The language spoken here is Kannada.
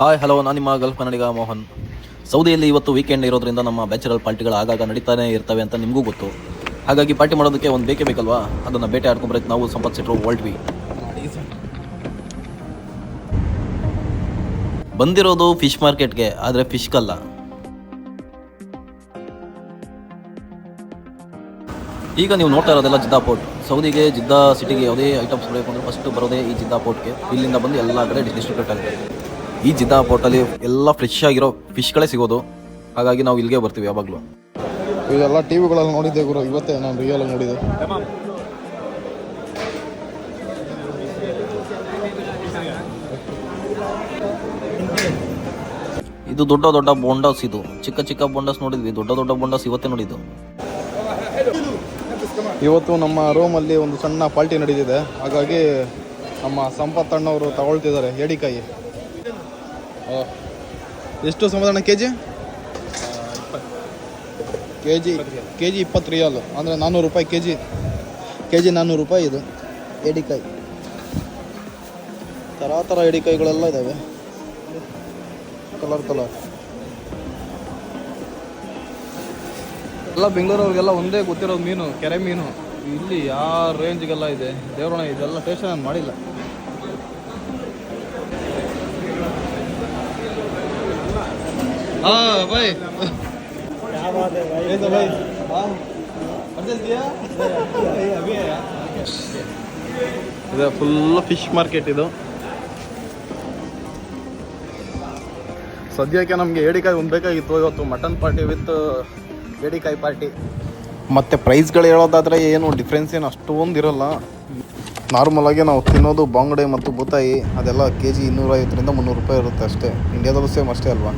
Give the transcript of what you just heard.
ಹಾಯ್ ಹಲೋ, ನಾನು ನಿಮ್ಮ ಗಲ್ಫ್ ಕನ್ನಡಿಗ ಮೋಹನ್. ಸೌದಿಯಲ್ಲಿ ಇವತ್ತು ವೀಕೆಂಡ್ ಇರೋದ್ರಿಂದ ನಮ್ಮ ಬ್ಯಾಚುಲರ್ ಪಾರ್ಟಿಗಳು ಆಗಾಗ ನಡೀತಾನೆ ಇರ್ತವೆ ಅಂತ ನಿಮಗೂ ಗೊತ್ತು. ಹಾಗಾಗಿ ಪಾರ್ಟಿ ಮಾಡೋದಕ್ಕೆ ಒಂದು ಬೇಕೇ ಬೇಕಲ್ವಾ, ಅದನ್ನು ಬೇಟೆ ಆಡ್ಕೊಂಡ್ಬರಕ್ಕೆ ನಾವು ಸಂಪತ್ ಸೆಟ್ರು ಹೊರಟ್ವಿ. ಬಂದಿರೋದು ಫಿಶ್ ಮಾರ್ಕೆಟ್ಗೆ, ಆದರೆ ಫಿಶ್ಗಲ್ಲ. ಈಗ ನೀವು ನೋಡ್ತಾ ಇರೋದೆಲ್ಲ ಜಿದ್ದಾ ಪೋರ್ಟ್. ಸೌದಿಗೆ ಜಿದ್ದಾ ಸಿಟಿಗೆ ಯಾವುದೇ ಐಟಮ್ಸ್ ಬೇಕು ಅಂದರೆ ಫಸ್ಟ್ ಬರೋದೇ ಈ ಜಿದ್ದಾ ಪೋರ್ಟ್ಗೆ. ಇಲ್ಲಿಂದ ಬಂದು ಎಲ್ಲ ಕಡೆ ಡಿಸ್ಟ್ರಿಬ್ಯೂಟ್ ಆಗುತ್ತೆ. ಈ ಜಿದ್ದಾ ಪೋರ್ಟಲ್ಲಿ ಎಲ್ಲ ಫ್ರೆಶ್ ಆಗಿರೋ ಫಿಶ್ಗಳೇ ಸಿಗೋದು. ಹಾಗಾಗಿ ನಾವು ಇಲ್ಲಿಗೆ ಬರ್ತೀವಿ ಯಾವಾಗಲೂ. ಇದೆಲ್ಲ ಟಿ ವಿಗಳಲ್ಲಿ ನೋಡಿದ್ದೆ ಗುರು, ಇವತ್ತೇ ನಾನು ರಿಯಲ್ ನೋಡಿದೆ. ಇದು ದೊಡ್ಡ ದೊಡ್ಡ ಬೋಂಡಾಸ್. ಇದು ಚಿಕ್ಕ ಚಿಕ್ಕ ಬೋಂಡಾಸ್ ನೋಡಿದ್ವಿ, ದೊಡ್ಡ ದೊಡ್ಡ ಬೋಂಡಾಸ್ ಇವತ್ತೇ ನೋಡಿದ್ದು. ಇವತ್ತು ನಮ್ಮ ರೂಮಲ್ಲಿ ಒಂದು ಸಣ್ಣ ಪಾರ್ಟಿ ನಡೀತಿದೆ. ಹಾಗಾಗಿ ನಮ್ಮ ಸಂಪತ್ ಅಣ್ಣವರು ತಗೊಳ್ತಿದ್ದಾರೆ ಏಡಿಕಾಯಿ. ಎಷ್ಟು ಸಮಾಧಾನ K G? K G 20 riyal, ಅಂದರೆ 400 ರೂಪಾಯಿ ಕೆ ಜಿ. 400 ರೂಪಾಯಿ ಇದು ಏಡಿಕಾಯಿ. ಥರ ಏಡಿಕಾಯಿಗಳೆಲ್ಲ ಇದ್ದಾವೆ, ಕಲರ್. ಎಲ್ಲ ಬೆಂಗಳೂರವ್ರಿಗೆಲ್ಲ ಒಂದೇ ಗೊತ್ತಿರೋದು ಮೀನು, ಕೆರೆ ಮೀನು. ಇಲ್ಲಿ ಯಾವ ರೇಂಜ್ಗೆಲ್ಲ ಇದೆ ದೇವ್ರಣ. ಇದೆಲ್ಲ ಟೇಸ್ಟ್ ನಾನು ಮಾಡಿಲ್ಲ. भाई क्या बात है भाई? तो भाई परचेस किया अभी है यार. ಇದು ಫುಲ್ ಫಿಶ್ ಮಾರ್ಕೆಟ್. ಇದು ಸದ್ಯಕ್ಕೆ ನಮಗೆ ಏಡಿಕಾಯಿ ಒಂದು ಬೇಕಾಗಿತ್ತು ಇವತ್ತು. ಮಟನ್ ಪಾರ್ಟಿ ವಿತ್ ಏಡಿಕಾಯಿ ಪಾರ್ಟಿ. ಮತ್ತು ಪ್ರೈಸ್ಗಳು ಹೇಳೋದಾದರೆ ಏನು ಡಿಫ್ರೆನ್ಸ್ ಏನು ಅಷ್ಟೊಂದು ಇರೋಲ್ಲ. ನಾರ್ಮಲಾಗಿ ನಾವು ತಿನ್ನೋದು ಬಾಂಗಡೆ ಮತ್ತು ಬೂತಾಯಿ, ಅದೆಲ್ಲ ಕೆ ಜಿ 250 300 ರೂಪಾಯಿ ಇರುತ್ತೆ ಅಷ್ಟೇ. ಇಂಡಿಯಾದಲ್ಲೂ ಸೇಮ್ ಅಷ್ಟೇ ಅಲ್ವಾ.